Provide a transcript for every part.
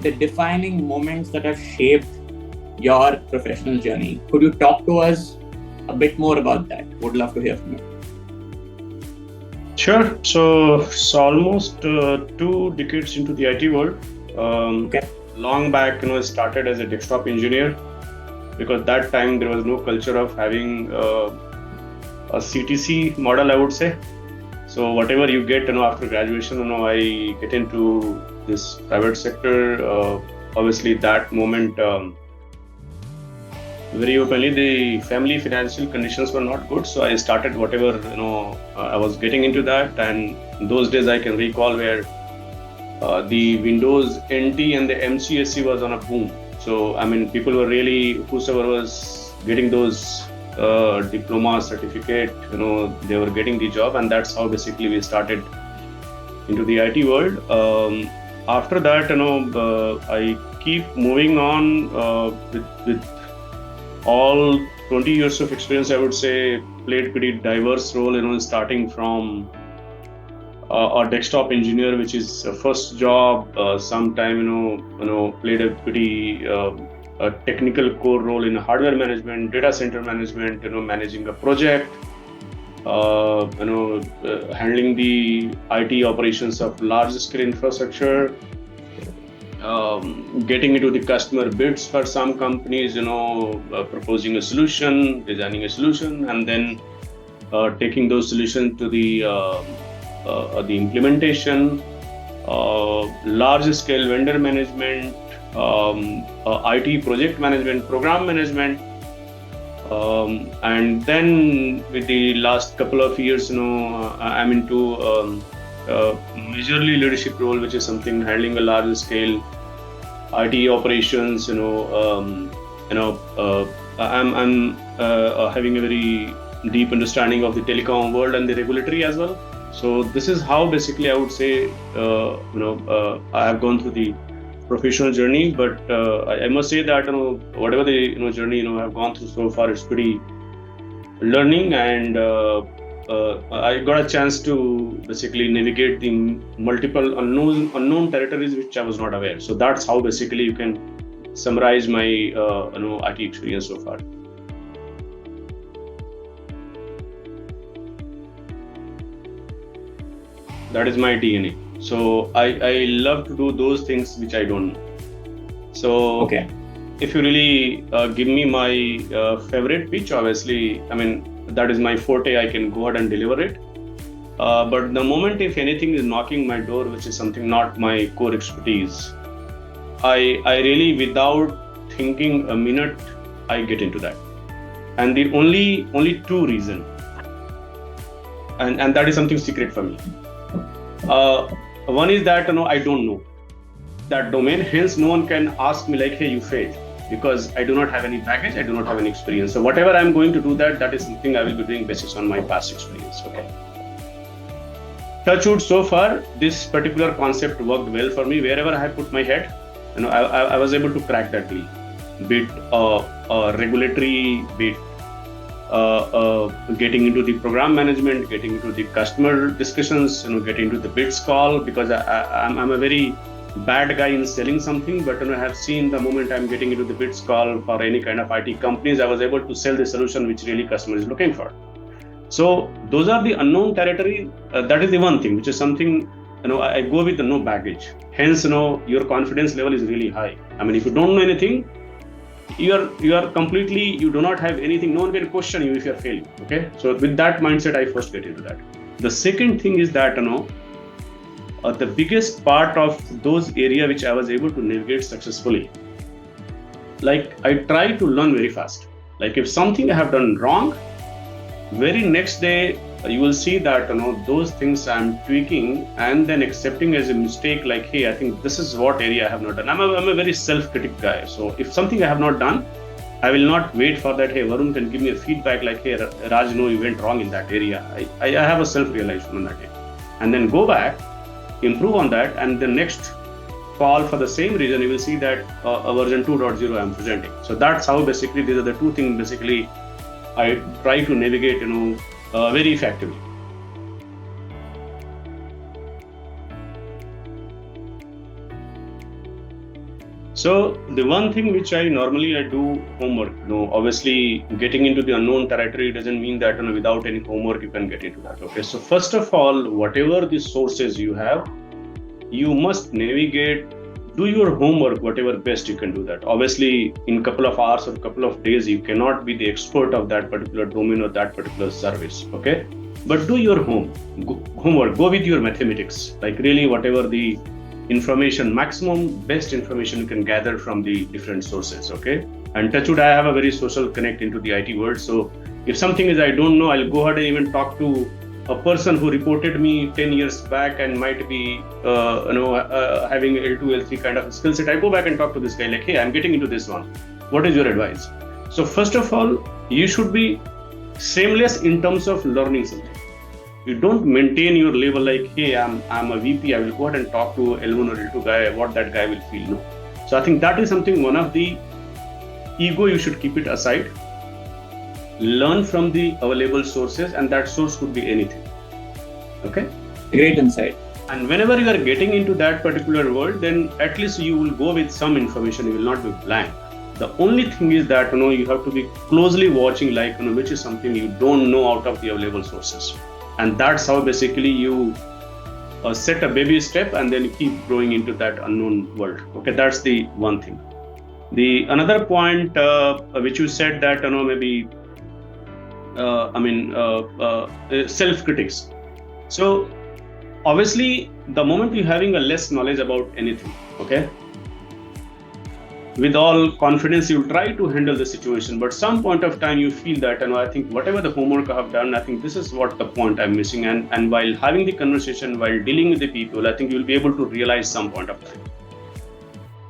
the defining moments that have shaped your professional journey. Could you talk to us a bit more about that? Would love to hear from you. Sure. So it's almost 2 decades into the IT world. Okay. Long back, I started as a desktop engineer because that time there was no culture of having a CTC model, I would say. So whatever you get, after graduation, I get into this private sector. Obviously, that moment, very openly, the family financial conditions were not good. So I started whatever, I was getting into that. And those days I can recall where the Windows NT and the MCSE was on a boom. So, people were really, whosoever was getting those diploma certificate, they were getting the job. And that's how basically we started into the IT world. After that, I keep moving on with all 20 years of experience. I would say played pretty diverse role, starting from a desktop engineer, which is a first job. Sometime, played a pretty a technical core role in hardware management, data center management, managing a project, handling the IT operations of large scale infrastructure, getting into the customer bids for some companies, proposing a solution, designing a solution, and then taking those solutions to the implementation, large scale vendor management, IT project management, program management. And then with the last couple of years, I'm into majorly leadership role, which is something handling a large scale IT operations. I'm having a very deep understanding of the telecom world and the regulatory as well. So this is how basically I would say, I have gone through the professional journey. But I must say that whatever the journey I've gone through so far, it's pretty learning, and I got a chance to basically navigate the multiple unknown territories which I was not aware. So that's how basically you can summarize my IT experience so far. That is my DNA. So I love to do those things which I don't know. So Okay. If you really give me my favorite pitch, obviously, that is my forte. I can go ahead and deliver it. But the moment if anything is knocking my door, which is something not my core expertise, I really, without thinking a minute, I get into that. And the only two reasons, and that is something secret for me. One is that I don't know that domain, hence no one can ask me like, hey, you failed, because I do not have any baggage, I do not have any experience. So whatever I'm going to do, that is something I will be doing based on my past experience. Okay. Touchwood, so far this particular concept worked well for me. Wherever I put my head, I was able to crack that deal. Be it regulatory, be it getting into the program management, getting into the customer discussions, getting into the bids call, because I'm a very bad guy in selling something, but I have seen the moment I'm getting into the bids call for any kind of IT companies, I was able to sell the solution which really customer is looking for. So those are the unknown territory. That is the one thing, which is something, I go with the no baggage. Hence, your confidence level is really high. If you don't know anything, you are completely, you do not have anything, no one can question you if you are failing. Okay. So with that mindset, I first get into that. The second thing is that, the biggest part of those area which I was able to navigate successfully, like I try to learn very fast. Like if something I have done wrong, very next day you will see that those things I'm tweaking and then accepting as a mistake. Like, hey, I think this is what area I have not done. I'm a very self-critic guy. So if something I have not done, I will not wait for that. Hey, Varun can give me a feedback like, hey, Raj, no, you went wrong in that area. I have a self-realization on that area, and then go back, improve on that, and the next call for the same reason, you will see that a version 2.0 I'm presenting. So that's how basically these are the two things basically I try to navigate, very effectively. So the one thing which I normally I do homework. Obviously getting into the unknown territory doesn't mean that without any homework you can get into that. Okay, so first of all, whatever the sources you have, you must navigate, do your homework, whatever best you can do that. Obviously in couple of hours or couple of days you cannot be the expert of that particular domain or that particular service. Okay, but do your homework, go with your mathematics, like really whatever the information, maximum best information you can gather from the different sources. Okay, and touchwood, I have a very social connect into the IT world, so if something is I don't know, I'll go ahead and even talk to a person who reported me 10 years back and might be having L2 L3 kind of skill set. I go back and talk to this guy like, hey, I'm getting into this one, what is your advice? So first of all, you should be shameless in terms of learning something. You don't maintain your level like, hey, I'm a VP, I will go ahead and talk to L1 or L2 guy, what that guy will feel. No. So I think that is something, one of the ego, you should keep it aside. Learn from the available sources, and that source could be anything. Okay? Great insight. And whenever you are getting into that particular world, then at least you will go with some information, you will not be blank. The only thing is that you have to be closely watching, like which is something you don't know out of the available sources. And that's how basically you set a baby step and then keep growing into that unknown world. Okay, that's the one thing. The another point which you said that maybe self-critics. So obviously the moment you're having a less knowledge about anything, okay, with all confidence you'll try to handle the situation, but some point of time you feel that I think whatever the homework I have done, I think this is what the point I'm missing, and while having the conversation, while dealing with the people, I think you'll be able to realize some point of time.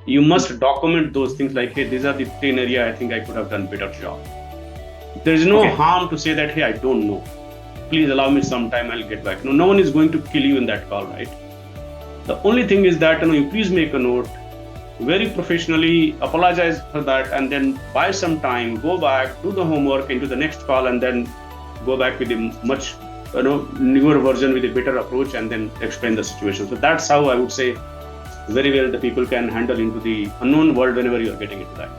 You must document those things like, hey, these are the 10 area I think I could have done better job. There is no harm to say that, hey, I don't know, please allow me some time, I'll get back. No one is going to kill you in that call, right? The only thing is that you please make a note, very professionally apologize for that, and then buy some time, go back, do the homework into the next call, and then go back with a much newer version with a better approach, and then explain the situation. So that's how I would say very well the people can handle into the unknown world whenever you are getting into that.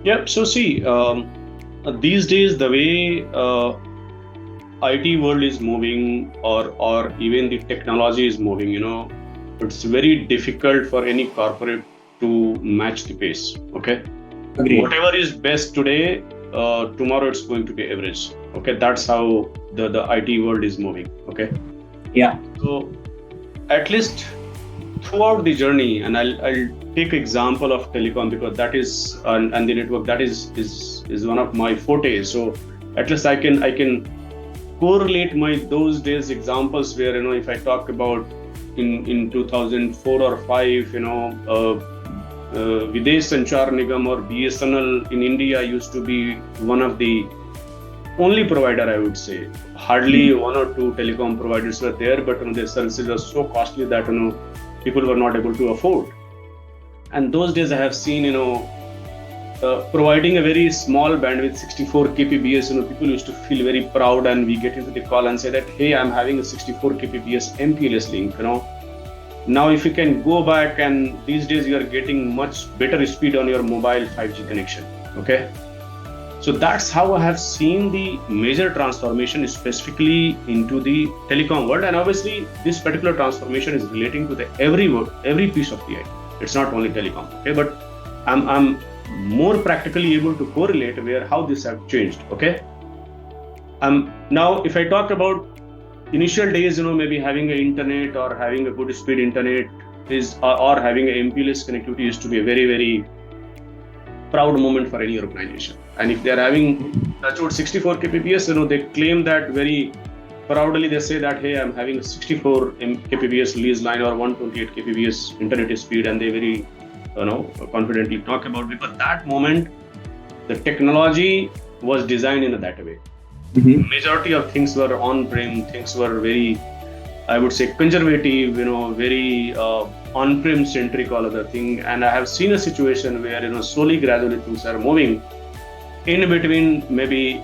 Yep. So see, these days the way IT world is moving, or even the technology is moving, it's very difficult for any corporate to match the pace. Okay. Agreed. Whatever is best today, tomorrow it's going to be average. Okay, that's how the IT world is moving. Okay. Yeah. So at least throughout the journey, and I'll take example of telecom because that is and the network, that is one of my fortes. So at least I can correlate those days examples where if I talk about in 2004 or 5, Videsh Sanchar Nigam or BSNL in India used to be one of the only provider, I would say. Hardly one or two telecom providers were there, but their services were so costly that people were not able to afford. And those days I have seen providing a very small bandwidth, 64 kbps, people used to feel very proud, and we get into the call and say that, hey, I'm having a 64 kbps MPLS link. Now if you can go back, and these days you are getting much better speed on your mobile 5G connection. Okay, so that's how I have seen the major transformation specifically into the telecom world. And obviously this particular transformation is relating to the every piece of the IT. It's not only telecom. Okay, but I'm more practically able to correlate how this have changed. Okay. Now if I talk about initial days, maybe having an internet or having a good speed internet or having an MPLS connectivity used to be a very, very proud moment for any organization. And if they are having 64 kbps, they claim that very proudly. They say that, hey, I'm having a 64 kbps lease line or 128 kbps internet speed, and they very confidently talk about, because that moment the technology was designed in that way. Mm-hmm. Majority of things were on-prem, things were very, I would say, conservative, very on-prem centric, all other thing. And I have seen a situation where slowly gradually things are moving in between, maybe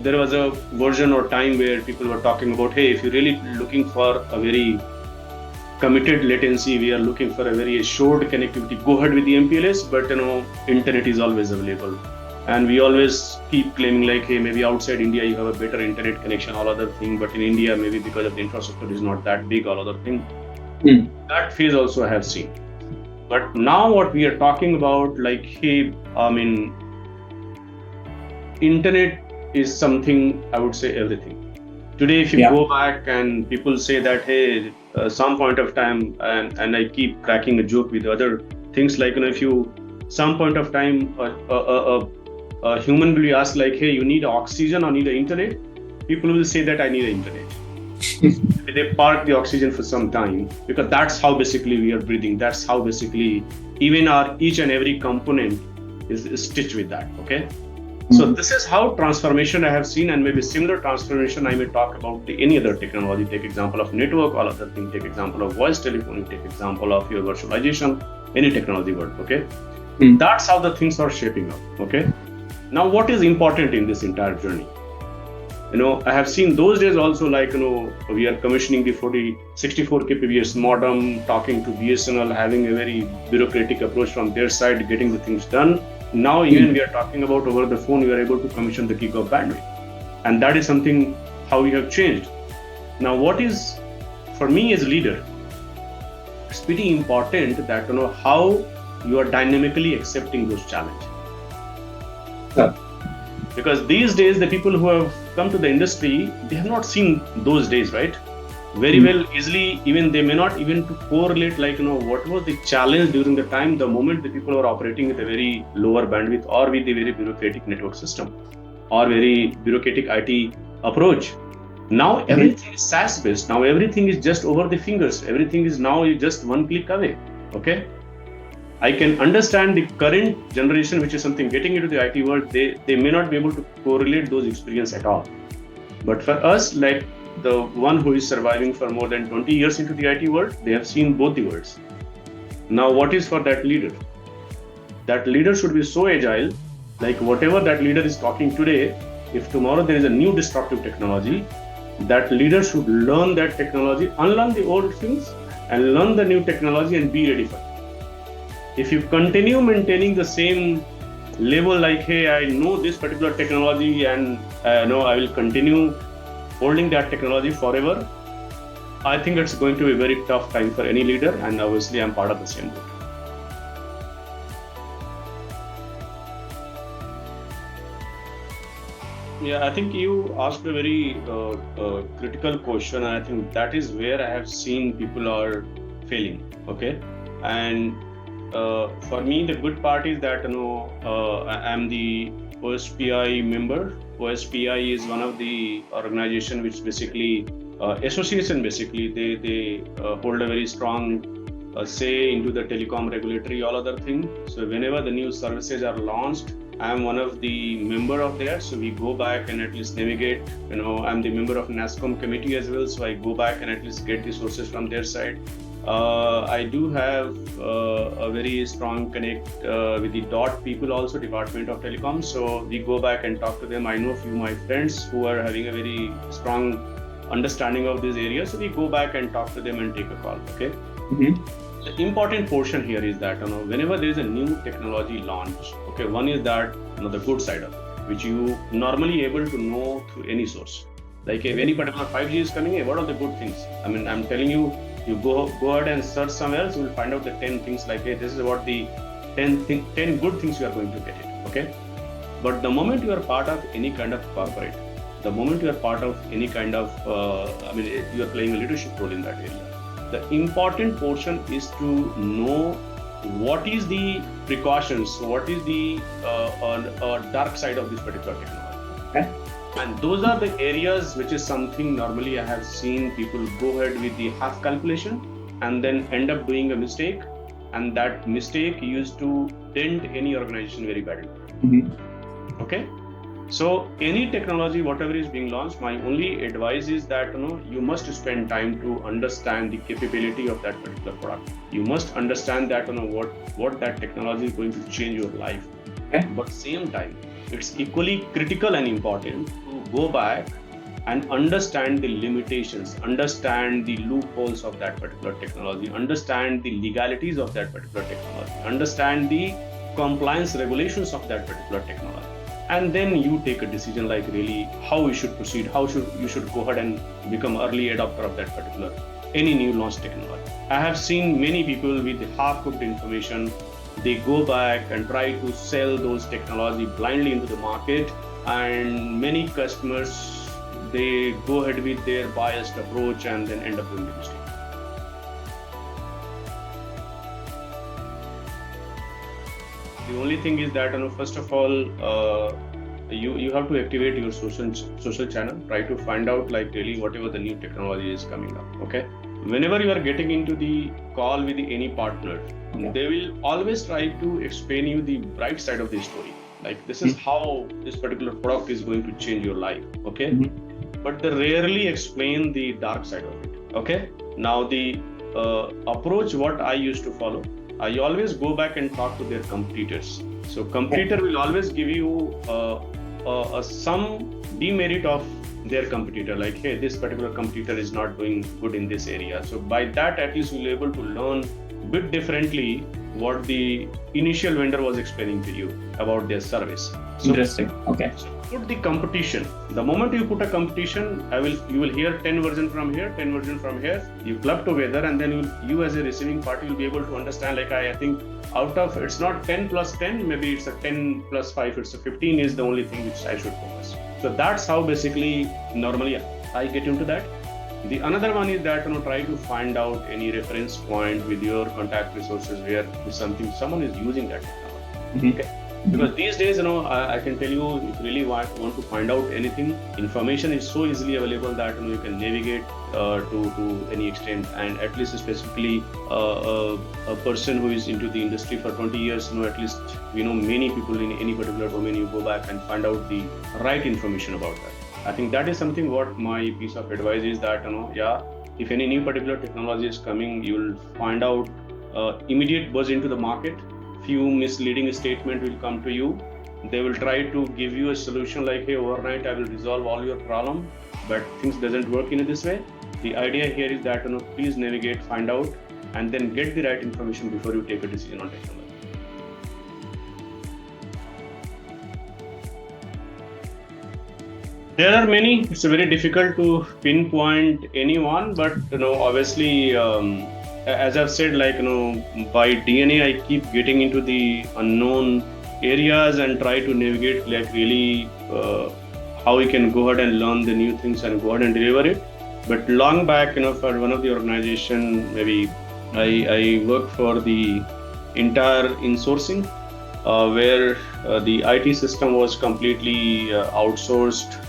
there was a version or time where people were talking about, hey, if you're really looking for a very committed latency, we are looking for a very assured connectivity, go ahead with the MPLS, but internet is always available. And we always keep claiming like, hey, maybe outside India you have a better internet connection, all other thing, but in India, maybe because of the infrastructure is not that big, all other thing. That phase also I have seen. But now what we are talking about, like, hey, internet is something, I would say everything. Today, if you go back and people say that, hey, some point of time, and I keep cracking a joke with other things like, if you, some point of time, a human will be asked like, hey, you need oxygen or need the internet? People will say that I need the internet. They park the oxygen for some time because that's how basically we are breathing. That's how basically even our each and every component is stitched with that. Okay. So this is how transformation I have seen, and maybe similar transformation I may talk about any other technology. Take example of network, all other things. Take example of voice telephony. Take example of your virtualization, any technology world. Okay, that's how the things are shaping up. Okay, now what is important in this entire journey? I have seen those days also, like we are commissioning the 64 kbps modem, talking to BSNL, having a very bureaucratic approach from their side, getting the things done. Now even we are talking about over the phone, we are able to commission the gig of bandwidth, and that is something how we have changed. Now, what is for me as a leader, it's pretty important that how you are dynamically accepting those challenges. Because these days the people who have come to the industry, they have not seen those days, right? Very well, easily, even they may not even to correlate like, what was the challenge during the time, the moment the people were operating with a very lower bandwidth or with a very bureaucratic network system or very bureaucratic IT approach. Now everything is SaaS based. Now everything is just over the fingers. Everything is now just one click away. Okay. I can understand the current generation, which is something getting into the IT world, they may not be able to correlate those experiences at all. But for us, like, the one who is surviving for more than 20 years into the IT world, they have seen both the worlds. Now, what is for that leader? That leader should be so agile, like whatever that leader is talking today, if tomorrow there is a new disruptive technology, that leader should learn that technology, unlearn the old things, and learn the new technology and be ready for it. If you continue maintaining the same level, like, hey, I know this particular technology and I will continue holding that technology forever, I think it's going to be a very tough time for any leader, and obviously I'm part of the same boat. Yeah, I think you asked a very critical question, and I think that is where I have seen people are failing. Okay, and for me, the good part is that I'm the OSPI member. OSPI is one of the organization which basically association. Basically, they hold a very strong say into the telecom regulatory, all other thing. So whenever the new services are launched, I am one of the member of there. So we go back and at least navigate. I'm the member of NASCOM committee as well. So I go back and at least get the sources from their side. I do have a very strong connect with the DOT people also, Department of Telecom. So we go back and talk to them. I know a few of my friends who are having a very strong understanding of this area. So we go back and talk to them and take a call. Okay. The important portion here is that whenever there is a new technology launch, okay, one is that the good side of it, which you normally able to know through any source. Like if any particular 5G is coming, what are the good things? I mean, I'm telling you, you go ahead and search somewhere else, you will find out the 10 things like, hey, this is what the 10 good things you are going to get it. Okay. But the moment you are part of any kind of corporate, the moment you are part of any kind of, you are playing a leadership role in that area. The important portion is to know what is the precautions, what is the dark side of this particular technology. Okay. And those are the areas which is something normally I have seen people go ahead with the half calculation and then end up doing a mistake, and that mistake used to dent any organization very badly. Okay. So any technology, whatever is being launched, my only advice is that you must spend time to understand the capability of that particular product. You must understand that what that technology is going to change your life. Okay. But same time, it's equally critical and important to go back and understand the limitations, understand the loopholes of that particular technology, understand the legalities of that particular technology, understand the compliance regulations of that particular technology. And then you take a decision like really how you should proceed, you should go ahead and become early adopter of that particular any new launch technology. I have seen many people with half-cooked information. They go back and try to sell those technology blindly into the market, and many customers, they go ahead with their biased approach and then end up doing the mistake. The only thing is that, first of all, you have to activate your social channel. Try to find out like really whatever the new technology is coming up. Okay. Whenever you are getting into the call with any partner, they will always try to explain you the bright side of the story. Like this is how this particular product is going to change your life. Okay. But they rarely explain the dark side of it. Okay. Now the approach what I used to follow, I always go back and talk to their competitors. So competitor will always give you some demerit of their competitor, like, hey, this particular competitor is not doing good in this area. So by that, at least you'll be able to learn a bit differently what the initial vendor was explaining to you about their service. So, interesting. Okay. So put the competition. The moment you put a competition, you will hear 10 versions from here, 10 versions from here. You club together, and then you as a receiving party will be able to understand. Like I think out of it's not 10 plus 10, maybe it's a 10 plus 5. It's a 15 is the only thing which I should focus. So that's how basically normally I get into that. The another one is that try to find out any reference point with your contact resources where someone is using that technology. Okay. Because these days, I can tell you, if you really want to find out anything, information is so easily available that you can navigate to any extent. And at least specifically a person who is into the industry for 20 years, at least many people in any particular domain. You go back and find out the right information about that. I think that is something what my piece of advice is that if any new particular technology is coming, you will find out immediate buzz into the market. Few misleading statement will come to you. They will try to give you a solution like, hey, overnight I will resolve all your problem, but things doesn't work in this way. The idea here is that please navigate, find out, and then get the right information before you take a decision on technology. There are many. It's very difficult to pinpoint anyone, but obviously. As I've said, by DNA, I keep getting into the unknown areas and try to navigate really how we can go ahead and learn the new things and go ahead and deliver it. But long back, for one of the organization, maybe I worked for the entire insourcing, where the IT system was completely outsourced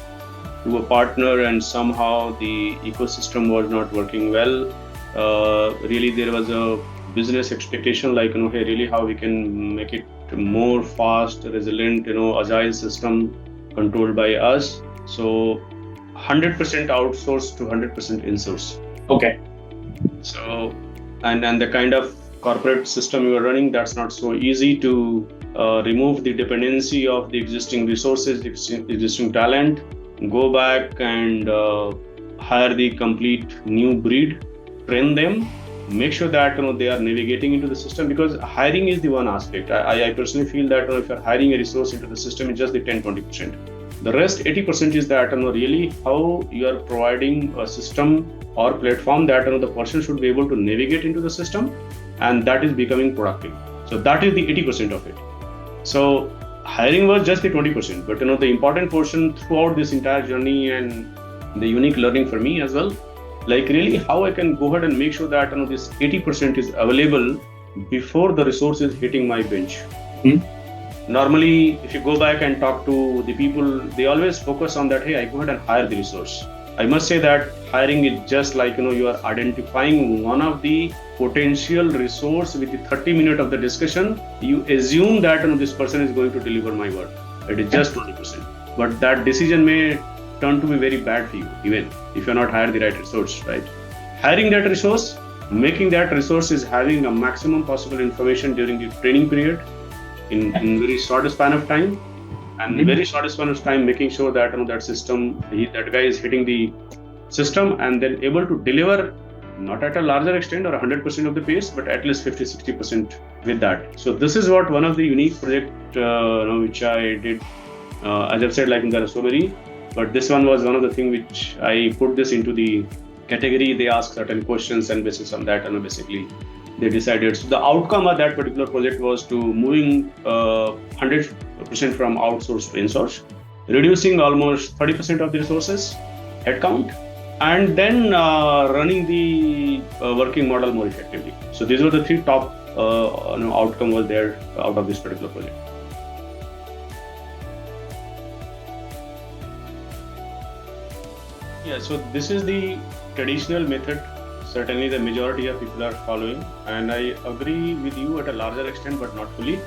to a partner, and somehow the ecosystem was not working well. Really there was a business expectation like hey, really how we can make it more fast, resilient, agile system controlled by us. So 100% outsourced to 100% insource. Okay. So and the kind of corporate system you are running, that's not so easy to remove the dependency of the existing resources, existing talent, go back and hire the complete new breed, train them, make sure that they are navigating into the system, because hiring is the one aspect. I personally feel that if you're hiring a resource into the system, it's just the 10-20%. The rest 80% is that really how you are providing a system or platform that the person should be able to navigate into the system, and that is becoming productive. So that is the 80% of it. So hiring was just the 20%, but the important portion throughout this entire journey and the unique learning for me as well, like really how I can go ahead and make sure that this 80% is available before the resource is hitting my bench. Normally, if you go back and talk to the people, they always focus on that, hey, I go ahead and hire the resource. I must say that hiring is just like, you are identifying one of the potential resource with the 30 minutes of the discussion. You assume that this person is going to deliver my work. It is just 20%. But that decision may turn to be very bad for you, even if you're not hired the right resource, right? Hiring that resource, making that resource is having a maximum possible information during the training period in very short span of time, and very short span of time making sure that that guy is hitting the system and then able to deliver not at a larger extent or 100% of the pace, but at least 50-60% with that. So this is what one of the unique project which I did. As I've said, like there are so many, but this one was one of the things which I put this into the category. They ask certain questions, and basis on that, basically they decided. So the outcome of that particular project was to moving 100% from outsource to insource, reducing almost 30% of the resources headcount, and then running the working model more effectively. So these were the three top outcome was there out of this particular project. Yeah, so this is the traditional method. Certainly the majority of people are following, and I agree with you at a larger extent, but not fully,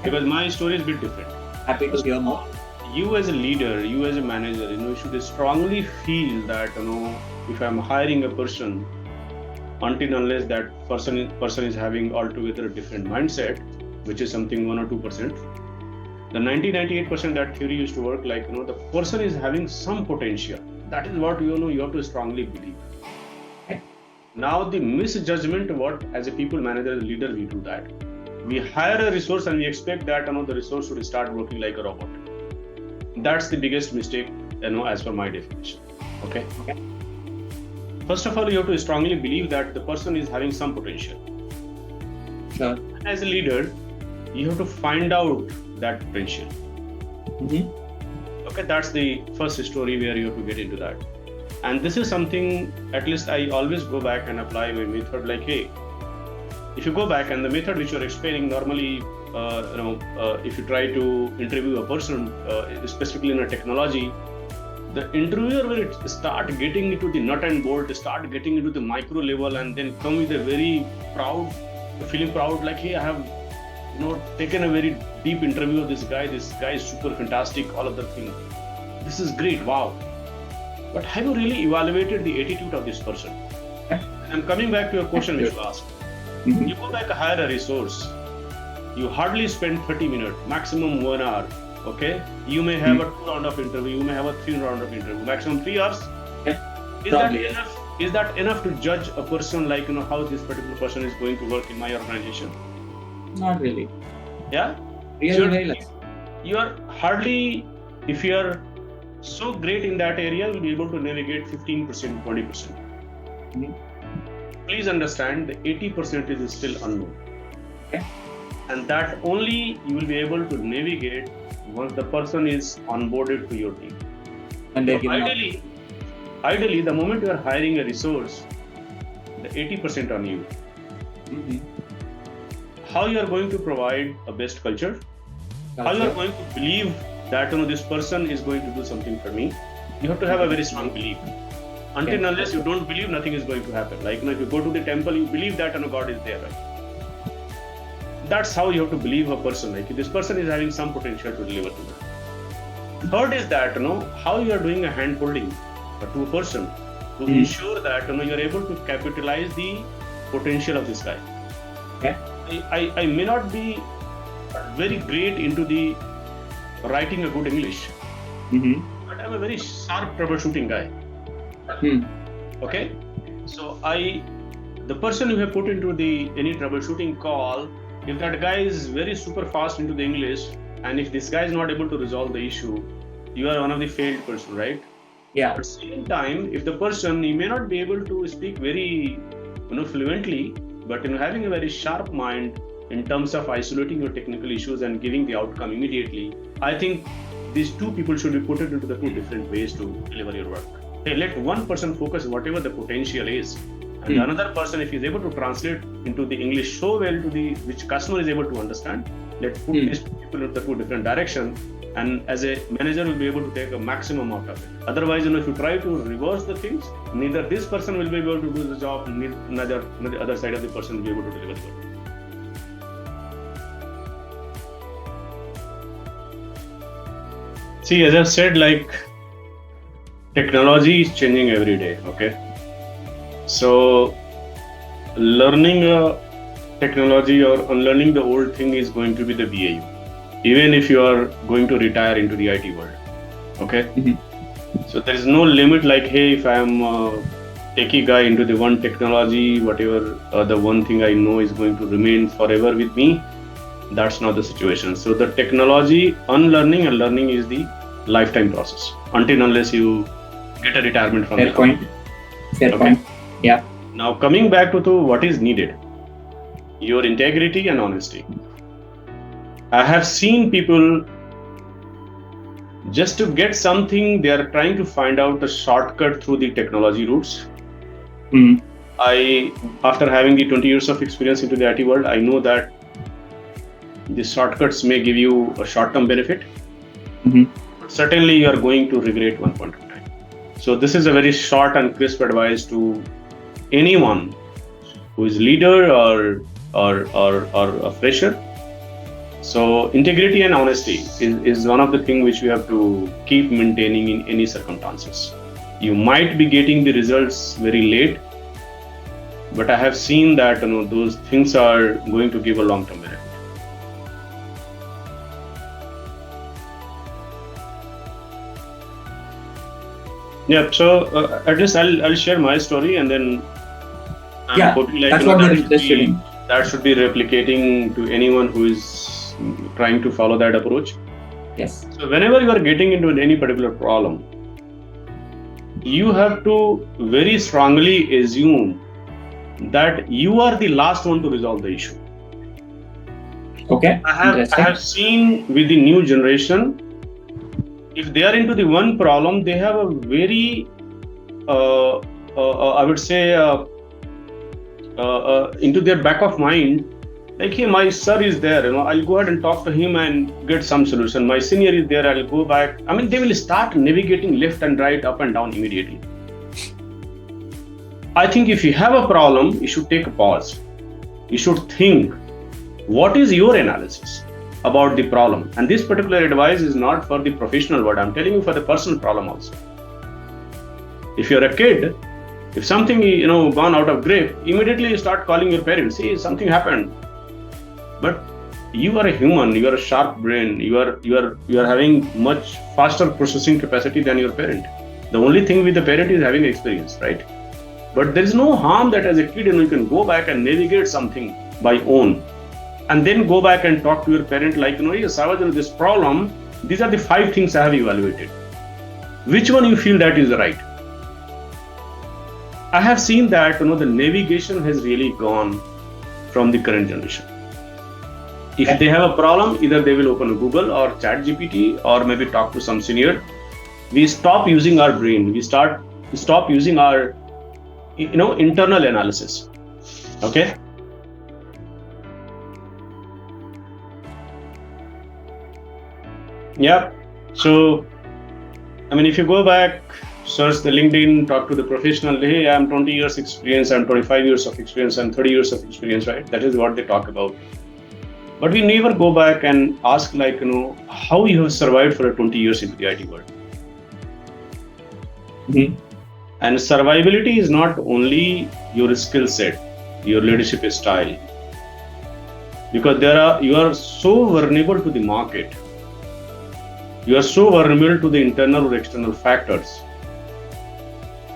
because my story is a bit different. Happy to hear more. You as a leader, you as a manager, you should strongly feel that, if I'm hiring a person, until unless that person is having altogether a different mindset, which is something 1 or 2%, the 90-98% that theory used to work like, the person is having some potential. That is what you have to strongly believe. Now the misjudgment, what as a people manager, as a leader, we do that. We hire a resource and we expect that the resource should start working like a robot. That's the biggest mistake, as per my definition. Okay. First of all, you have to strongly believe that the person is having some potential. Sure. As a leader, you have to find out that potential. Okay, that's the first story where you have to get into that. And this is something, at least I always go back and apply my method, like, hey, if you go back and the method which you're explaining normally, if you try to interview a person, specifically in a technology, the interviewer will start getting into the nut and bolt, start getting into the micro level, and then come with a very feeling proud, like, hey, I have taken a very deep interview of this guy. This guy is super fantastic, all of the things. This is great, wow. But have you really evaluated the attitude of this person? I'm coming back to your question which you asked. You go back and hire a resource. You hardly spend 30 minutes, maximum 1 hour. Okay, you may have a 2 round of interview, you may have a 3 round of interview, maximum 3 hours. Is that enough? Is that enough to judge a person, like how this particular person is going to work in my organization? Not really. Yeah. Very less. You are hardly, if you are so great in that area, you'll be able to navigate 15%, 20%. Please understand, the 80% is still unknown. Okay. And that only you will be able to navigate once the person is onboarded to your team. And so ideally, the moment you are hiring a resource, the 80% on you. How you are going to provide a best culture? How you are going to believe that this person is going to do something for me? You have to have a very strong belief. Until unless you don't believe, nothing is going to happen. Like if you go to the temple, you believe that God is there, right? That's how you have to believe a person. Like this person is having some potential to deliver to you. Third is that how you are doing a hand holding to a person to ensure that you are able to capitalize the potential of this guy. Okay. I may not be very great into the writing a good English, but I'm a very sharp troubleshooting guy. Okay, so the person you have put into any troubleshooting call, if that guy is very super fast into the English, and if this guy is not able to resolve the issue, you are one of the failed person, right? Yeah. At the same time, if the person, he may not be able to speak very fluently, but having a very sharp mind in terms of isolating your technical issues and giving the outcome immediately, I think these two people should be put into the two different ways to deliver your work. Hey, let one person focus whatever the potential is, and the another person, if he is able to translate into the English so well to which customer is able to understand, let put these people into the two different directions, and as a manager will be able to take a maximum out of it. Otherwise, if you try to reverse the things, neither this person will be able to do the job, neither the other side of the person will be able to deliver the work. See, as I've said, technology is changing every day, okay? So, learning technology or unlearning the old thing is going to be the BAU. even if you are going to retire into the IT world. Okay. So there is no limit like, hey, if I am a techie guy into the one technology, whatever the one thing I know is going to remain forever with me. That's not the situation. So the technology unlearning and learning is the lifetime process until unless you get a retirement from Fair point. Fair point. Yeah. Now coming back to what is needed, your integrity and honesty. I have seen people just to get something, they are trying to find out a shortcut through the technology routes. After having the 20 years of experience into the IT world, I know that the shortcuts may give you a short-term benefit, but certainly you are going to regret one point of time. So this is a very short and crisp advice to anyone who is leader or a fresher. So integrity and honesty is one of the things which you have to keep maintaining in any circumstances. You might be getting the results very late, but I have seen that those things are going to give a long-term benefit. Yeah, so at least I'll share my story, and then I'm hoping that's what we're interested in. That should be replicating to anyone who is trying to follow that approach. Yes. So whenever you are getting into any particular problem, you have to very strongly assume that you are the last one to resolve the issue. Okay. I have seen with the new generation, if they are into the one problem, they have a very, I would say, into their back of mind, like, hey, my sir is there, I'll go ahead and talk to him and get some solution. My senior is there, I'll go back. I mean, they will start navigating left and right, up and down immediately. I think if you have a problem, you should take a pause. You should think, what is your analysis about the problem? And this particular advice is not for the professional world. I'm telling you for the personal problem also. If you're a kid, if something gone out of grip, immediately you start calling your parents. Hey, something happened. But you are a human. You are a sharp brain. You are having much faster processing capacity than your parent. The only thing with the parent is having experience, right? But there is no harm that as a kid, you can go back and navigate something by own, and then go back and talk to your parent like, yes, I was in this problem. These are the 5 things I have evaluated. Which one you feel that is right? I have seen that the navigation has really gone from the current generation. If they have a problem, either they will open a Google or ChatGPT or maybe talk to some senior. We stop using our brain. We stop using our internal analysis. Okay. Yeah. So, I mean, if you go back, search the LinkedIn, talk to the professional. Hey, I'm 20 years experience, I'm 25 years of experience, I'm 30 years of experience, right? That is what they talk about. But we never go back and ask how you have survived for 20 years into the IT world. And survivability is not only your skill set, your leadership style, because you are so vulnerable to the market. You are so vulnerable to the internal or external factors.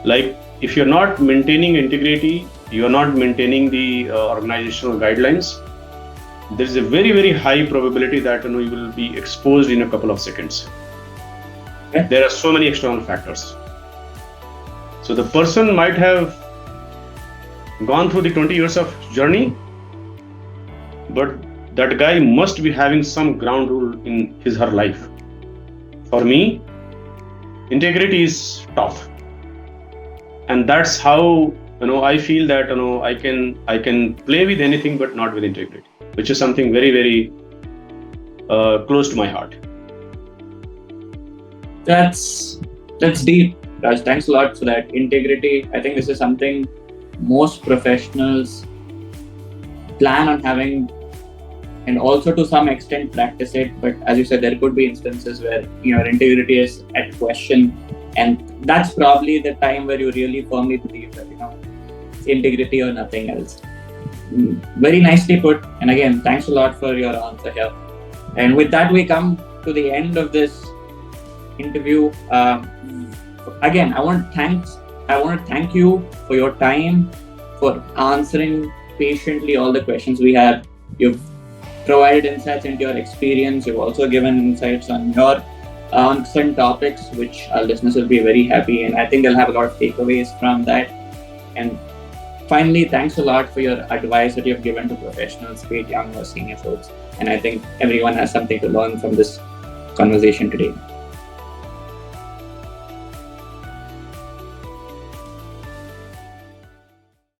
Like, if you're not maintaining integrity, you're not maintaining the organizational guidelines, there is a very, very high probability that you will be exposed in a couple of seconds. Okay. There are so many external factors. So the person might have gone through the 20 years of journey, but that guy must be having some ground rule in her life. For me, integrity is tough, and that's how I feel that I can play with anything but not with integrity, which is something very, very close to my heart. That's deep, Raj. Thanks a lot for that. Integrity, I think this is something most professionals plan on having, and also to some extent practice it. But as you said, there could be instances where your integrity is at question, and that's probably the time where you really firmly believe that it's integrity or nothing else. Very nicely put. And again, thanks a lot for your answer here. And with that, we come to the end of this interview. Again, I want to thank you for your time, for answering patiently all the questions we had. You've provided insights into your experience. You've also given insights on your on certain topics, which our listeners will be very happy, and I think they'll have a lot of takeaways from that. And finally, thanks a lot for your advice that you've given to professionals, be it young or senior folks. And I think everyone has something to learn from this conversation today.